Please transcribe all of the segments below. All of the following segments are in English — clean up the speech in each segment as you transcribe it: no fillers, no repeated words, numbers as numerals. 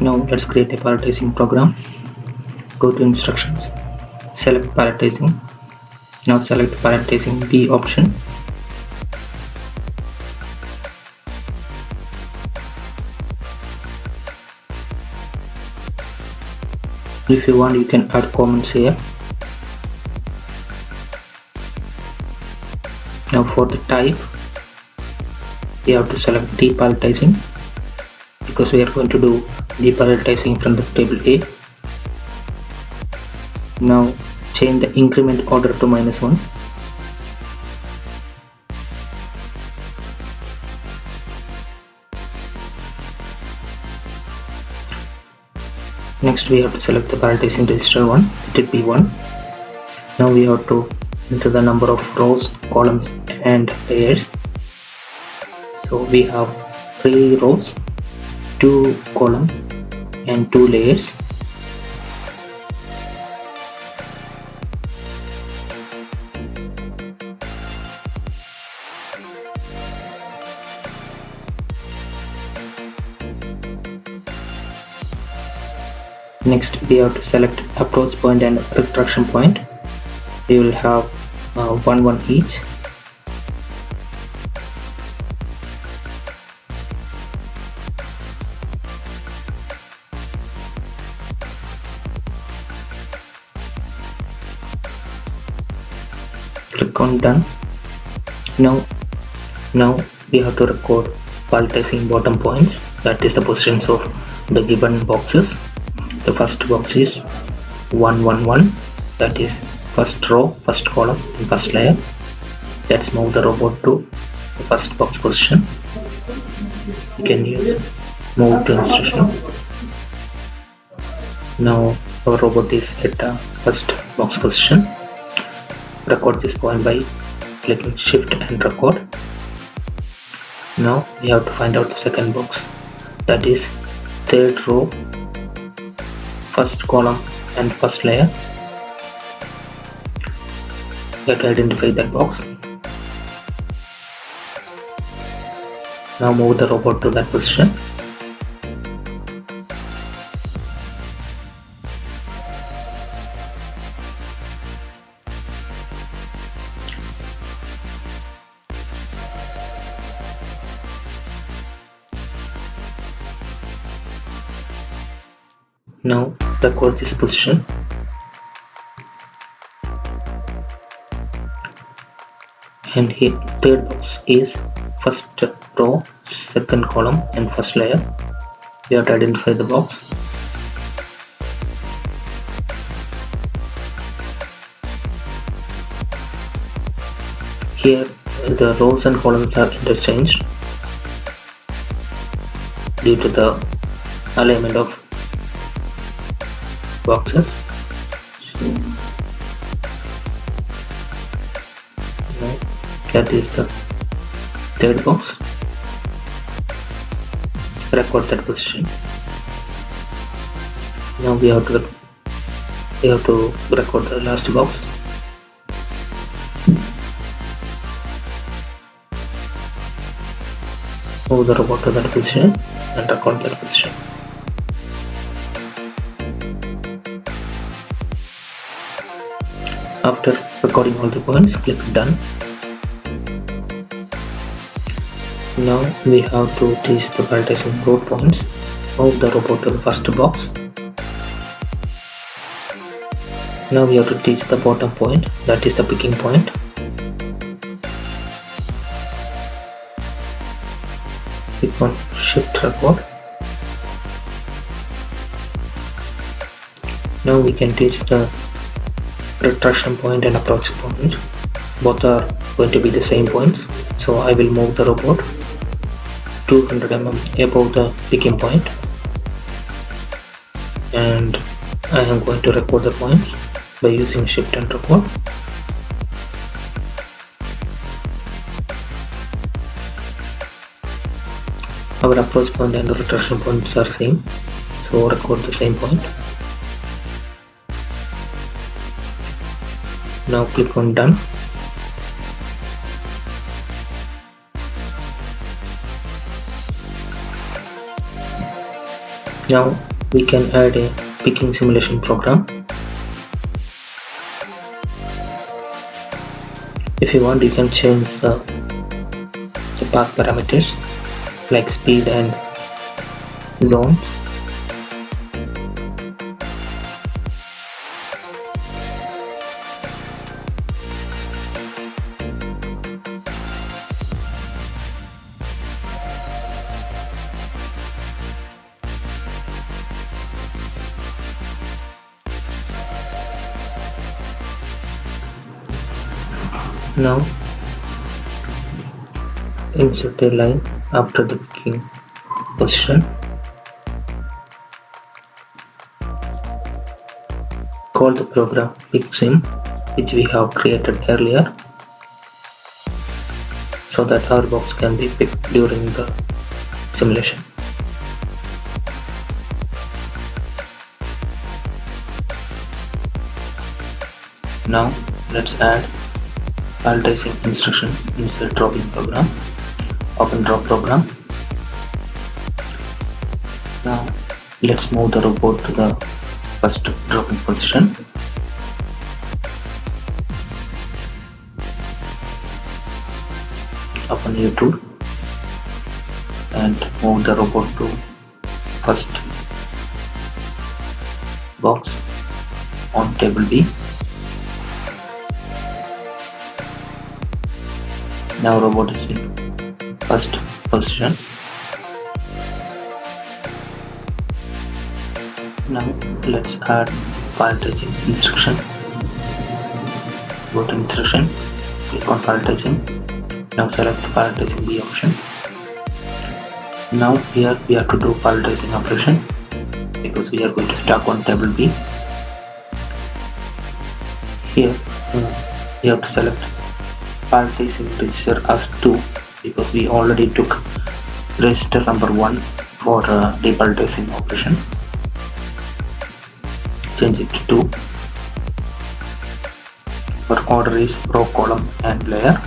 Now let's create a palletizing program. Go to instructions, select palletizing. Now select palletizing B option. If you want, you can add comments here. Now for the type, we have to select depalletizing because we are going to do depalletizing from the table A. Now change the increment order to -1. Next we have to select the palletizing register 1, it is B1. Now we have to enter the number of rows, columns and layers. So we have 3 rows, 2 columns and 2 layers. Next we have to select approach point and retraction point. We will have 1 each. Click on done. Now we have to record palletizing bottom points, that is the positions of the given boxes. The first box is 1 1 1, that is first row, first column and first layer. Let's move the robot to the first box position. You can use move to instruction. Now our robot is at the first box position. Record this point by clicking shift and record. Now we have to find out the second box, that is third row, first column and first layer. You have to identify that box. Now move the robot to that position. Now record this position. And here third box is first row, second column and first layer. You have to identify the box. Here the rows and columns are interchanged due to the alignment of boxes. That is the third box. Record that position. Now we have to record the last box. Move the robot to that position and record that position. After recording all the points, click done. Now we have to teach the palletizing road points. Move the robot to the first box. Now we have to teach the bottom point, that is the picking point. Click on shift record. Now we can teach the retraction point and approach point. Both are going to be the same points. So I will move the robot 200 mm above the picking point and I am going to record the points by using shift and record. Our approach point and retraction points are same, so record the same point. Now click on done. Now we can add a picking simulation program. If you want, you can change the path parameters like speed and zones. Now insert a line after the picking position. Call the program picksim, which we have created earlier, so that our box can be picked during the simulation. Now let's add palletizing instruction inside dropping program. Open drop program. Now let's move the robot to the first dropping position. Open U-tool and move the robot to first box on table B. Now robot is in first position. Now let's add palletizing instruction. Go to instruction, click on palletizing. Now select palletizing B option. Now here we have to do palletizing operation because we are going to stack on table B. Here you have to select palletizing register as 2 because we already took register number 1 for depalletizing operation. Change it to 2. Our order is row, column and layer.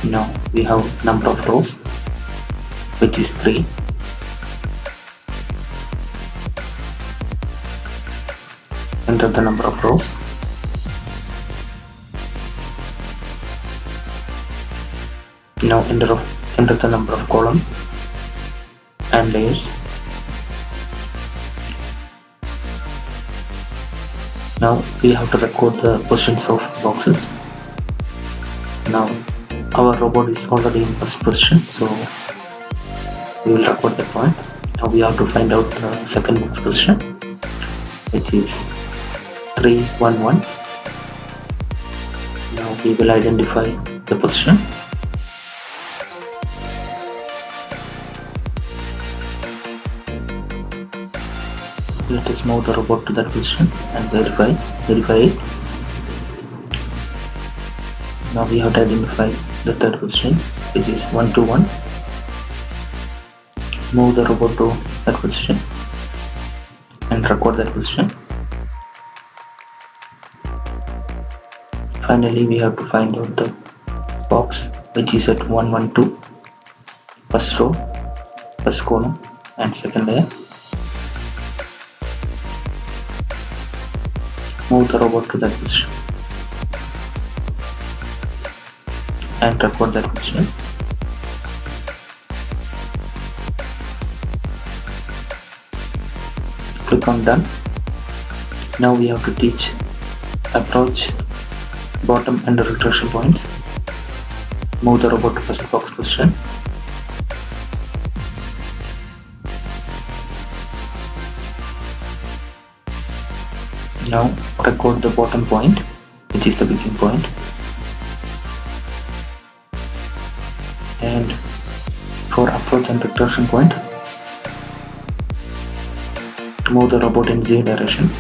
Now we have number of rows, which is 3. Enter the number of rows. Now enter the number of columns and layers. Now we have to record the positions of boxes. Now our robot is already in first position, so we will record that point. Now we have to find out the second box position, which is 311. Now we will identify the position. Let us move the robot to that position and verify it. Now we have to identify the third position, which is 121. Move the robot to that position and record that position. Finally, we have to find out the box, which is at 112, first row, first column and second layer. Move the robot to that position and record that position. Click on done. Now we have to teach approach, bottom and retraction points. Move the robot to first box position. Now record the bottom point, which is the picking point, and for approach and retraction point, move the robot in Z direction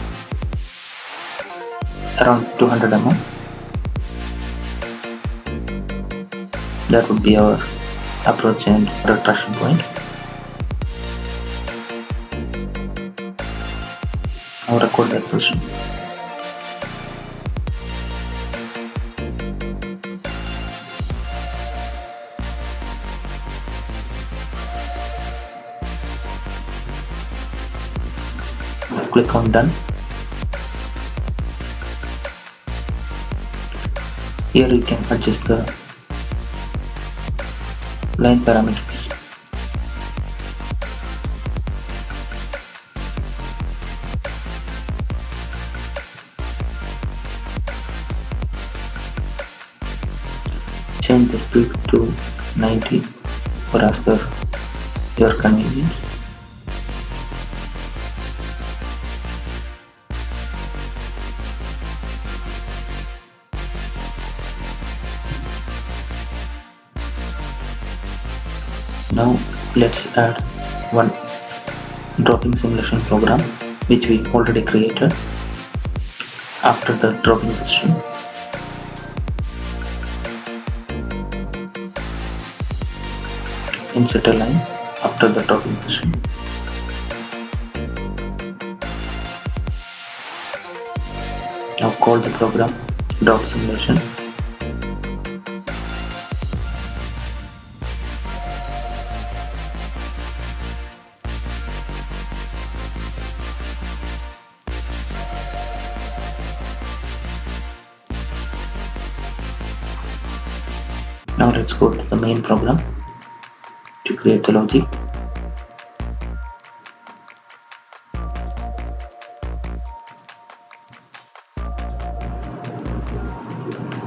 around 200 mm. That would be our approach and retraction point. Now record that position. click on done. Here you can adjust the line parameters. Change the speed to 90 or as per your convenience. Now let's add one dropping simulation program which we already created after the dropping position. Insert a line after the dropping position. Now call the program drop simulation. Now let's go to the main program to create the logic.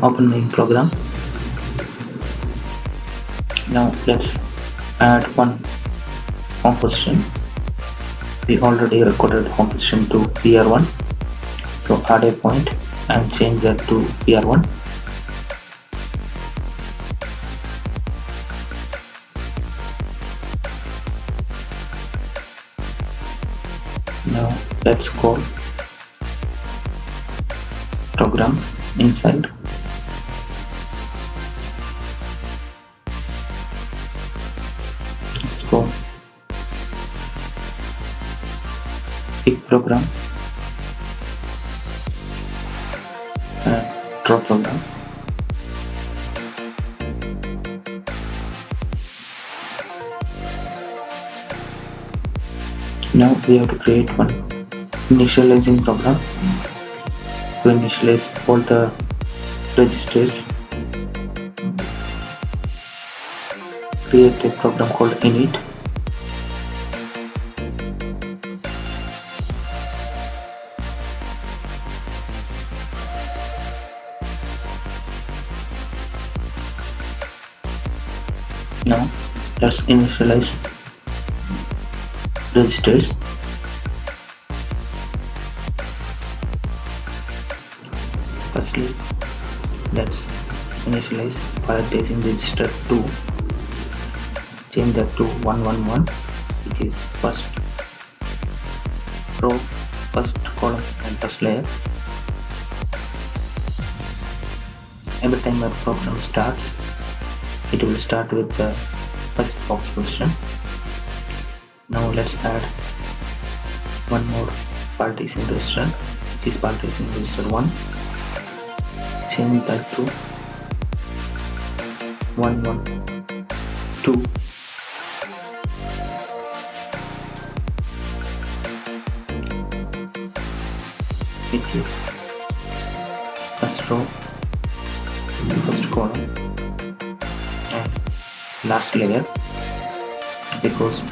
Open main program. Now let's add one home position. We already recorded home position to PR1, so add a point and change that to PR1. Now let's call programs inside. Let's go pick program and draw program. Now we have to create one initializing program to initialize all the registers. Create a program called init. Now let's initialize registers. Firstly, let's initialize palletizing register 2. Change that to 111, which is first row, first column and first layer. Every time our program starts, it will start with the first box position. Now let's add one more palletizing register, which is palletizing register 1. Change that to 112. Which is first row, first column and last layer, because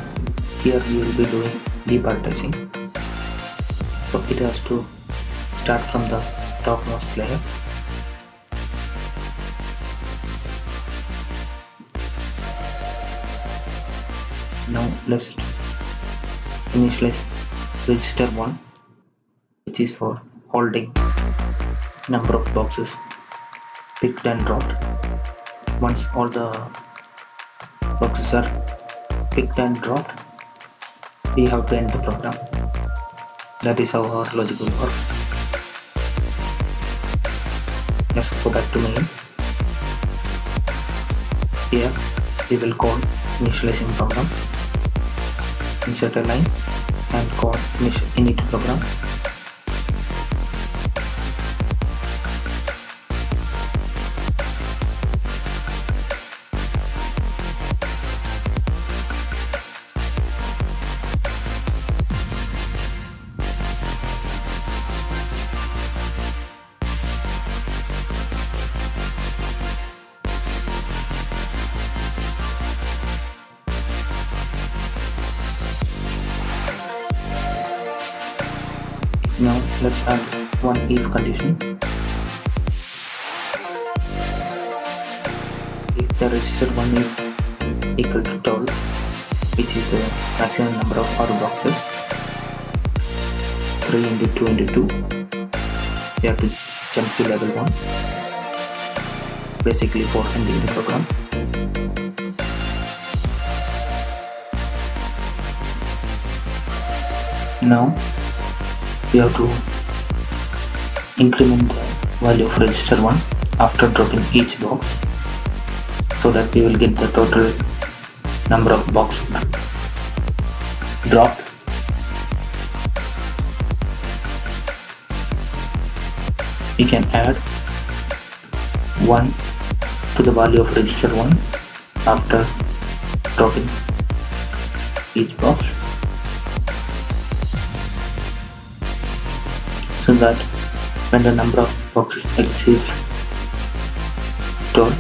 here we will be doing depalletizing, so it has to start from the topmost layer. Now let's initialize register 1, which is for holding number of boxes picked and dropped. Once all the boxes are picked and dropped, we have to end the program. That is how our logic will work. Let's go back to main. Here we will call initializing program, insert a line and call init program. let's add one if condition. If the registered one is equal to 12, which is the maximum number of our boxes, 3 into 2 into 2, we have to jump to level 1, basically for ending the program. Now we have to increment the value of register 1 after dropping each box, so that we will get the total number of boxes dropped. We can add 1 to the value of register 1 after dropping each box, so that when the number of boxes exceeds 12,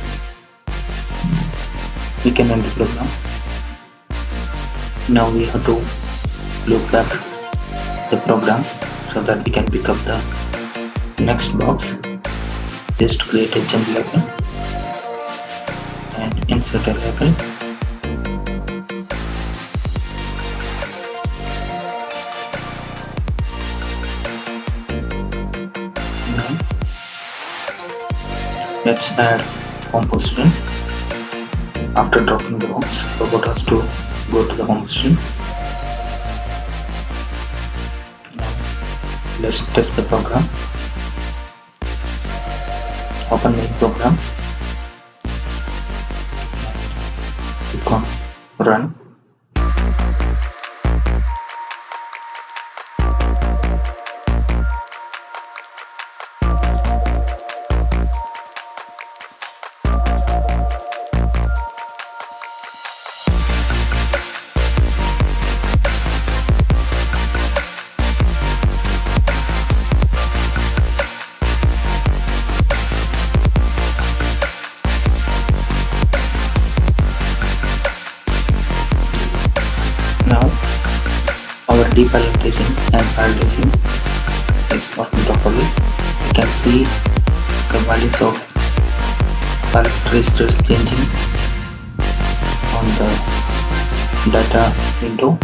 we can end the program. Now we have to loop back the program so that we can pick up the next box. Just create a jump label and insert a label. Now let's add home position. After dropping the box, robot has to go to the home position. Now let's test the program. Open main program, click on run. Now our depalletizing and palletizing is working properly. You can see the values of pallet registers changing on the data window.